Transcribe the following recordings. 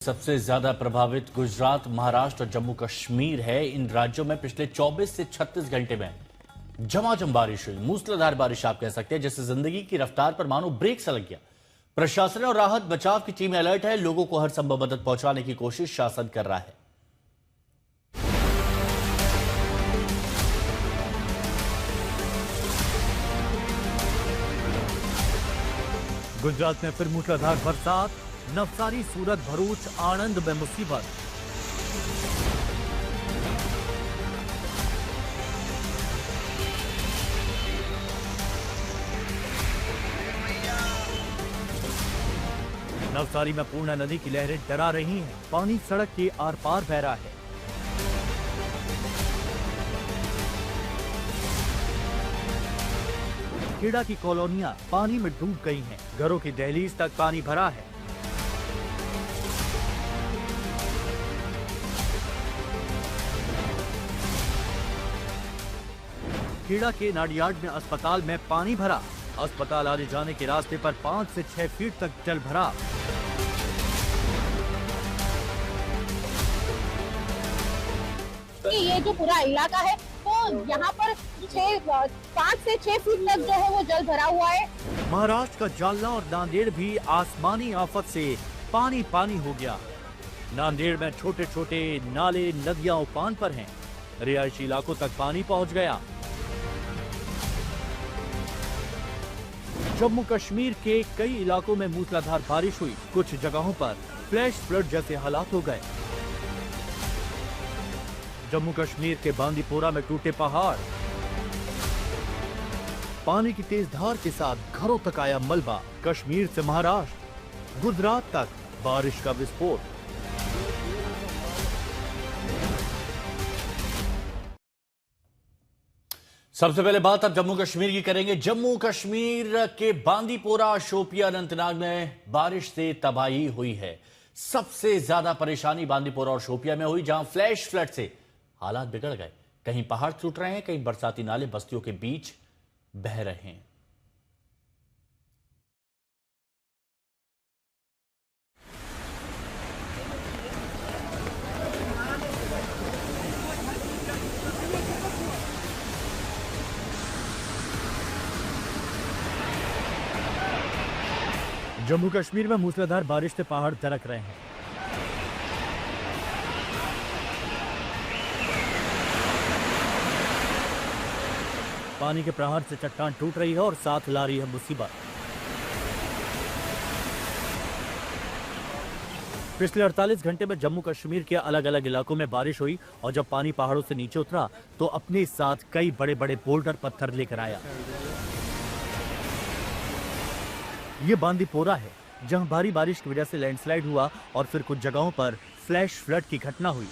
सबसे ज्यादा प्रभावित गुजरात, महाराष्ट्र और जम्मू कश्मीर है। इन राज्यों में पिछले 24 से 36 घंटे में झमाझम बारिश हुई। मूसलाधार बारिश आप कह सकते हैं, जिससे जिंदगी की रफ्तार पर मानो ब्रेक सा लग गया। प्रशासन और राहत बचाव की टीम अलर्ट है। लोगों को हर संभव मदद पहुंचाने की कोशिश शासन कर रहा है। गुजरात में फिर मूसलाधार बरसात। नवसारी, सूरत, भरूच, आणंद में मुसीबत। नवसारी में पूर्णा नदी की लहरें डरा रही हैं। पानी सड़क के आर पार बह रहा है। खेड़ा की कॉलोनियां पानी में डूब गई हैं। घरों की दहलीज तक पानी भरा है। खेड़ा के नाडियाड में अस्पताल में पानी भरा। अस्पताल आने जाने के रास्ते पर 5 से 6 फीट तक जल भरा। ये जो पूरा इलाका है तो यहाँ पर 5 से 6 फीट तक जो है वो जल भरा हुआ है। महाराष्ट्र का जालना और नांदेड़ भी आसमानी आफत से पानी पानी हो गया। नांदेड़ में छोटे छोटे नाले, नदियां उफान पर हैं। रिहायशी इलाकों तक पानी पहुंच गया। जम्मू कश्मीर के कई इलाकों में मूसलाधार बारिश हुई। कुछ जगहों पर फ्लैश फ्लड जैसे हालात हो गए। जम्मू कश्मीर के बांदीपोरा में टूटे पहाड़। पानी की तेज धार के साथ घरों तक आया मलबा। कश्मीर से महाराष्ट्र, गुजरात तक बारिश का विस्फोट। सबसे पहले बात अब जम्मू कश्मीर की करेंगे। जम्मू कश्मीर के बांदीपोरा, शोपियां, अनंतनाग में बारिश से तबाही हुई है। सबसे ज्यादा परेशानी बांदीपोरा और शोपियां में हुई, जहां फ्लैश फ्लड से हालात बिगड़ गए। कहीं पहाड़ टूट रहे हैं, कहीं बरसाती नाले बस्तियों के बीच बह रहे हैं। जम्मू कश्मीर में मूसलाधार बारिश से पहाड़ दरक रहे हैं। पानी के प्रहार से चट्टान टूट रही है और साथ ला रही है मुसीबत। पिछले 48 घंटे में जम्मू कश्मीर के अलग अलग इलाकों में बारिश हुई और जब पानी पहाड़ों से नीचे उतरा तो अपने साथ कई बड़े बड़े बोल्डर पत्थर लेकर आया। ये बांदीपोरा है, जहां भारी बारिश की वजह से लैंडस्लाइड हुआ और फिर कुछ जगहों पर फ्लैश फ्लड की घटना हुई।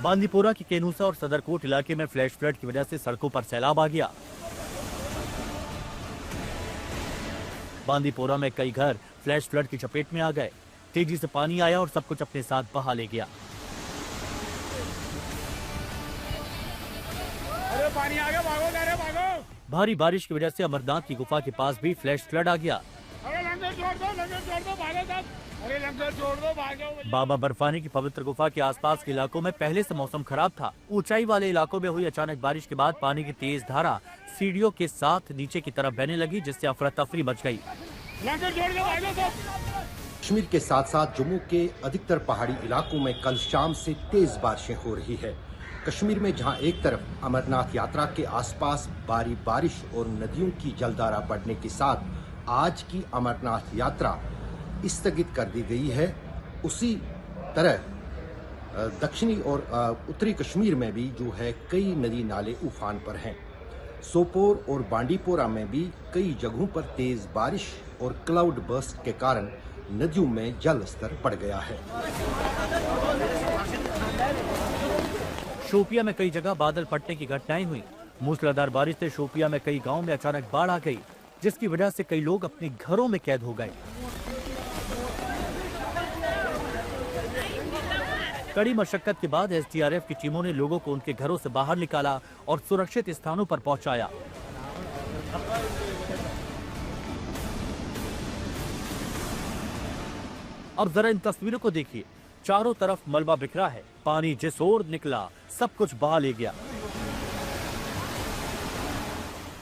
बांदीपोरा की केनूसा और सदरकोट इलाके में फ्लैश फ्लड की वजह से सड़कों पर सैलाब आ गया। बांदीपोरा में कई घर फ्लैश फ्लड की चपेट में आ गए। तेजी से पानी आया और सब कुछ अपने साथ बहा ले गया। अरे पानी आ गया, भागो, अरे भागो। भारी बारिश की वजह से अमरनाथ की गुफा के पास भी फ्लैश फ्लड आ गया। अरे लंगर छोड़ दो, भागो सब। अरे लंगर छोड़ दो, भागो। बाबा बर्फानी की पवित्र गुफा के आसपास के इलाकों में पहले से मौसम खराब था। ऊंचाई वाले इलाकों में हुई अचानक बारिश के बाद पानी की तेज धारा सीढ़ियों के साथ नीचे की तरफ बहने लगी, जिससे अफरा तफरी मच गई। लंगर छोड़ दो, भागो सब। कश्मीर के साथ साथ जम्मू के अधिकतर पहाड़ी इलाकों में कल शाम से तेज बारिशें हो रही है। कश्मीर में जहां एक तरफ अमरनाथ यात्रा के आसपास भारी बारिश और नदियों की जलधारा बढ़ने के साथ आज की अमरनाथ यात्रा स्थगित कर दी गई है, उसी तरह दक्षिणी और उत्तरी कश्मीर में भी जो है कई नदी नाले उफान पर हैं। सोपोर और बांडीपोरा में भी कई जगहों पर तेज बारिश और क्लाउड बर्स्ट के कारण नदियों में जल स्तर बढ़ गया है। शोपियां में कई जगह बादल फटने की घटनाएं हुई। मूसलाधार बारिश से शोपियां में कई गांवों में अचानक बाढ़ आ गई, जिसकी वजह से कई लोग अपने घरों में कैद हो गए। कड़ी मशक्कत के बाद एसडीआरएफ की टीमों ने लोगों को उनके घरों से बाहर निकाला और सुरक्षित स्थानों पर पहुंचाया। अब जरा इन तस्वीरों को देखिए, चारों तरफ मलबा बिखरा है, पानी जिस ओर निकला सब कुछ बहा ले गया।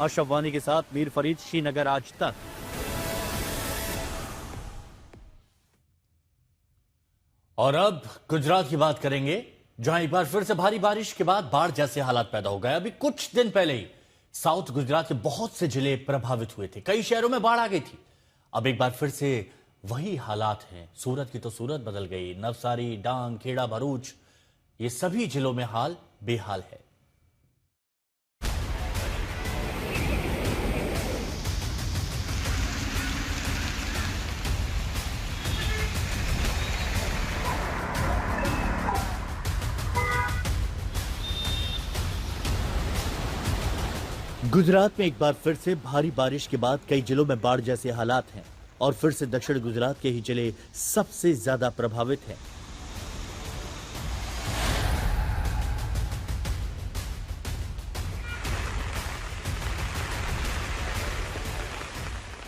अशरफ वानी के साथ मीर फरीद, श्रीनगर आज तक। और अब गुजरात की बात करेंगे, जहां एक बार फिर से भारी बारिश के बाद बाढ़ जैसे हालात पैदा हो गए। अभी कुछ दिन पहले ही साउथ गुजरात के बहुत से जिले प्रभावित हुए थे, कई शहरों में बाढ़ आ गई थी। अब एक बार फिर से वही हालात हैं। सूरत की तो सूरत बदल गई, नवसारी, डांग, खेड़ा, भरूच, ये सभी जिलों में हाल बेहाल है। गुजरात में एक बार फिर से भारी बारिश के बाद कई जिलों में बाढ़ जैसे हालात हैं और फिर से दक्षिण गुजरात के ही जिले सबसे ज्यादा प्रभावित हैं।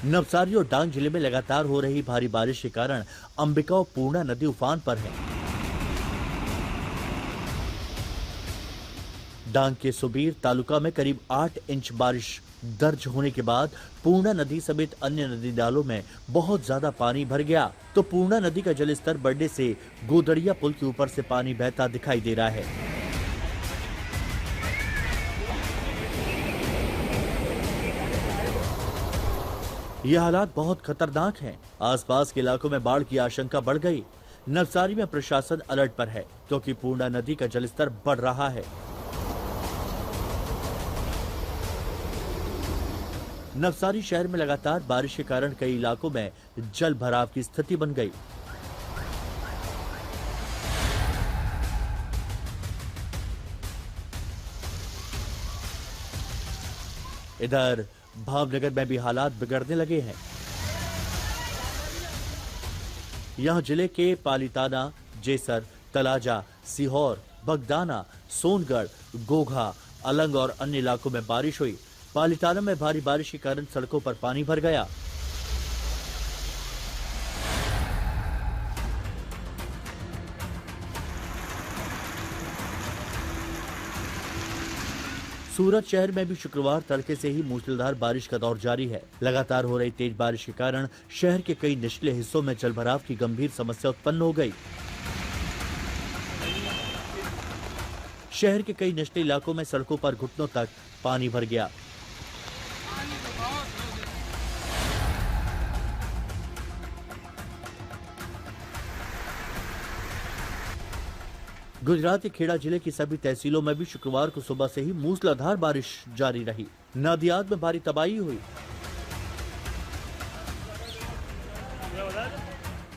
नवसारी और डांग जिले में लगातार हो रही भारी बारिश के कारण अंबिका और पूर्णा नदी उफान पर है। डांग के सुबीर तालुका में करीब 8 इंच बारिश दर्ज होने के बाद पूर्णा नदी समेत अन्य नदी नालों में बहुत ज्यादा पानी भर गया, तो पूर्णा नदी का जलस्तर बढ़ने से गोदड़िया पुल के ऊपर से पानी बहता दिखाई दे रहा है। ये हालात बहुत खतरनाक हैं। आसपास के इलाकों में बाढ़ की आशंका बढ़ गई। नवसारी में प्रशासन अलर्ट पर है क्योंकि पूर्णा नदी का जलस्तर बढ़ रहा है। नवसारी शहर में लगातार बारिश के कारण कई इलाकों में जल भराव की स्थिति बन गई। इधर भावनगर में भी हालात बिगड़ने लगे हैं। यहां जिले के पालीताना, जेसर, तलाजा, सीहोर, बगदाना, सोनगढ़, गोघा, अलंग और अन्य इलाकों में बारिश हुई। पालीताना में भारी बारिश के कारण सड़कों पर पानी भर गया। सूरत शहर में भी शुक्रवार तड़के से ही मूसलाधार बारिश का दौर जारी है। लगातार हो रही तेज बारिश के कारण शहर के कई निचले हिस्सों में जलभराव की गंभीर समस्या उत्पन्न हो गई। शहर के कई निचले इलाकों में सड़कों पर घुटनों तक पानी भर गया। गुजरात के खेड़ा जिले की सभी तहसीलों में भी शुक्रवार को सुबह से ही मूसलाधार बारिश जारी रही। नादियाद में भारी तबाही हुई।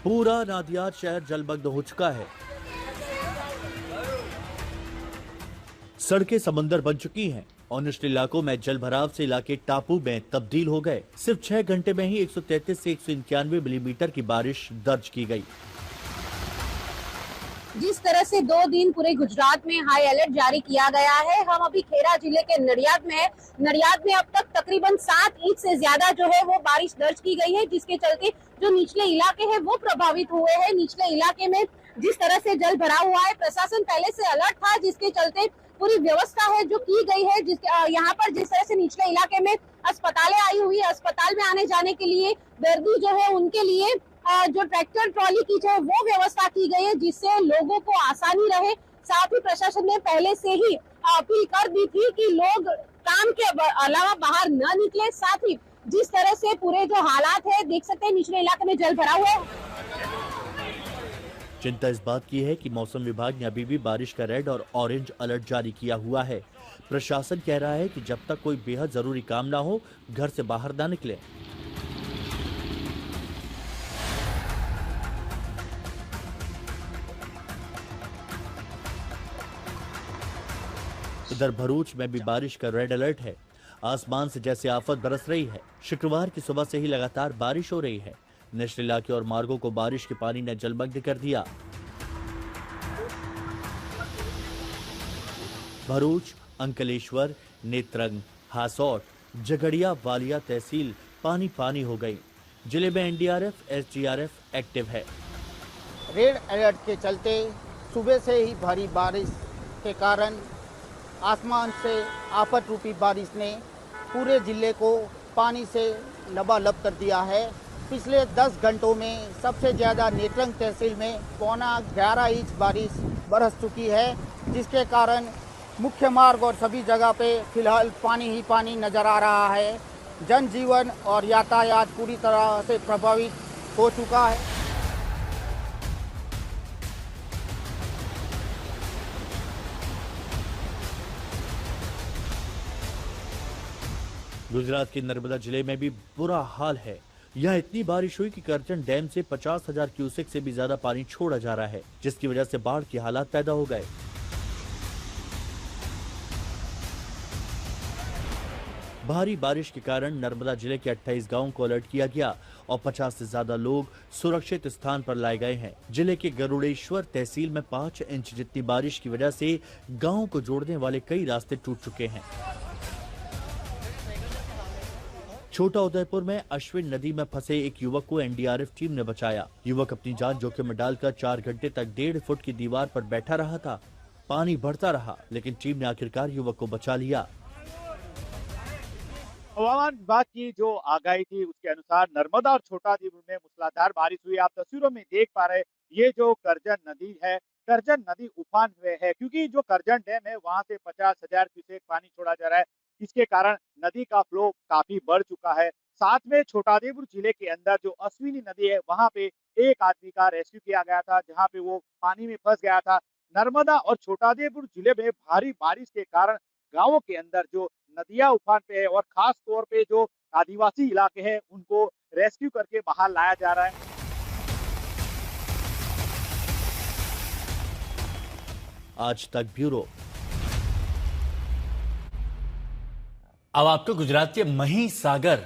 पूरा नादियाद शहर जलमग्न हो चुका है। सड़कें समंदर बन चुकी हैं और निचले इलाकों में जल भराव से इलाके टापू में तब्दील हो गए। सिर्फ 6 घंटे में ही 133 से 191 मिलीमीटर की बारिश दर्ज की गई। जिस तरह से 2 दिन पूरे गुजरात में हाई अलर्ट जारी किया गया है, हम अभी खेड़ा जिले के नडियाद में है। नडियाद में अब तक तकरीबन 7 इंच से ज्यादा जो है वो बारिश दर्ज की गई है, जिसके चलते जो निचले इलाके हैं वो प्रभावित हुए हैं। निचले इलाके में जिस तरह से जल भरा हुआ है, प्रशासन पहले से अलर्ट था, जिसके चलते पूरी व्यवस्था है जो की गई है। यहाँ पर जिस तरह से निचले इलाके में अस्पतालें आई हुई है, अस्पताल में आने जाने के लिए दर्दी जो है उनके लिए जो ट्रैक्टर ट्रॉली की जो है वो व्यवस्था की गई है, जिससे लोगों को आसानी रहे। साथ ही प्रशासन ने पहले से ही अपील कर दी थी कि लोग काम के अलावा बाहर न निकले। साथ ही जिस तरह से पूरे जो हालात है देख सकते हैं, निचले इलाके में जल भरा हुआ है। चिंता इस बात की है कि मौसम विभाग ने अभी भी बारिश का रेड और ऑरेंज अलर्ट जारी किया हुआ है। प्रशासन कह रहा है कि जब तक कोई बेहद जरूरी काम ना हो, घर से बाहर ना निकले। इधर भरूच में भी बारिश का रेड अलर्ट है। आसमान से जैसे आफत बरस रही है। शुक्रवार की सुबह से ही लगातार बारिश हो रही है। निचले इलाके और मार्गों को बारिश के पानी ने जलमग्न कर दिया। भरूच, अंकलेश्वर, नेत्रंग, हासौट, झगड़िया, वालिया तहसील पानी पानी हो गई। जिले में एनडीआरएफ, एसडीआरएफ एक्टिव है। रेड अलर्ट के चलते सुबह से ही भारी बारिश के कारण आसमान से आफत रूपी बारिश ने पूरे जिले को पानी से लबालब कर दिया है। पिछले 10 घंटों में सबसे ज़्यादा नेत्रंग तहसील में 11.25 इंच बारिश बरस चुकी है, जिसके कारण मुख्य मार्ग और सभी जगह पे फिलहाल पानी ही पानी नज़र आ रहा है। जनजीवन और यातायात पूरी तरह से प्रभावित हो चुका है। गुजरात के नर्मदा जिले में भी बुरा हाल है। यहाँ इतनी बारिश हुई कि करजन डैम से 50,000 क्यूसेक से भी ज्यादा पानी छोड़ा जा रहा है, जिसकी वजह से बाढ़ के हालात पैदा हो गए। भारी बारिश के कारण नर्मदा जिले के 28 गांवों को अलर्ट किया गया और 50 से ज्यादा लोग सुरक्षित स्थान पर लाए गए हैं। जिले के गरुड़ेश्वर तहसील में 5 इंच जितनी बारिश की वजह से गांवों को जोड़ने वाले कई रास्ते टूट चुके हैं। छोटा उदयपुर में अश्विन नदी में फंसे एक युवक को एनडीआरएफ टीम ने बचाया। युवक अपनी जान जोखिम में डालकर 4 घंटे तक 1.5 फुट की दीवार पर बैठा रहा था। पानी बढ़ता रहा, लेकिन टीम ने आखिरकार युवक को बचा लिया। हवामान विभाग की जो आगाही थी उसके अनुसार नर्मदा और छोटाउदेपुर में मूसलाधार बारिश हुई। आप तस्वीरों में देख पा रहे, ये जो करजन नदी है, करजन नदी उफान हुए है, क्योंकि जो करजन डैम है वहां से 50,000 क्यूसेक पानी छोड़ा जा रहा है। इसके कारण नदी का फ्लो काफी बढ़ चुका है। साथ में छोटाउदेपुर जिले के अंदर जो अश्विनी नदी है वहां पे एक आदमी का रेस्क्यू किया गया था, जहां पे वो पानी में फंस गया था। नर्मदा और छोटाउदेपुर जिले में भारी बारिश के कारण गांवों के अंदर जो नदियां उफान पे है और खास तौर पे जो आदिवासी इलाके हैं उनको रेस्क्यू करके बाहर लाया जा रहा है। आज तक ब्यूरो। अब आपको गुजरात के महिसागर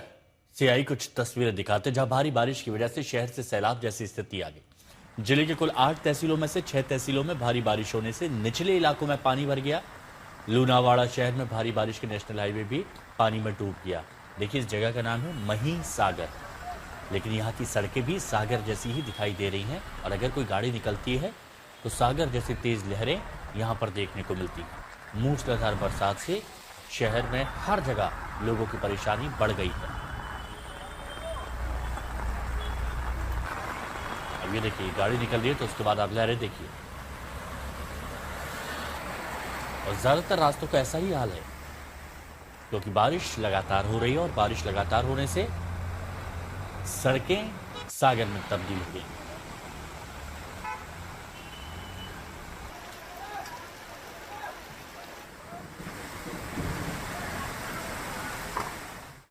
से आई कुछ तस्वीरें दिखाते, जहां भारी बारिश की वजह से शहर से सैलाब जैसी स्थिति आ गई। जिले के कुल 8 तहसीलों में से 6 तहसीलों में भारी बारिश होने से निचले इलाकों में पानी भर गया। लूनावाड़ा शहर में भारी बारिश के नेशनल हाईवे भी पानी में डूब गया। देखिए, इस जगह का नाम है महिसागर, लेकिन यहाँ की सड़कें भी सागर जैसी ही दिखाई दे रही हैं और अगर कोई गाड़ी निकलती है तो सागर जैसी तेज लहरें यहाँ पर देखने को मिलती हैं। मूसलाधार बरसात से शहर में हर जगह लोगों की परेशानी बढ़ गई है। अब ये देखिए, गाड़ी निकल रही है तो उसके बाद आप लहरें देखिए, और ज्यादातर रास्तों का ऐसा ही हाल है, क्योंकि बारिश लगातार हो रही है और बारिश लगातार होने से सड़कें सागर में तब्दील हो गई।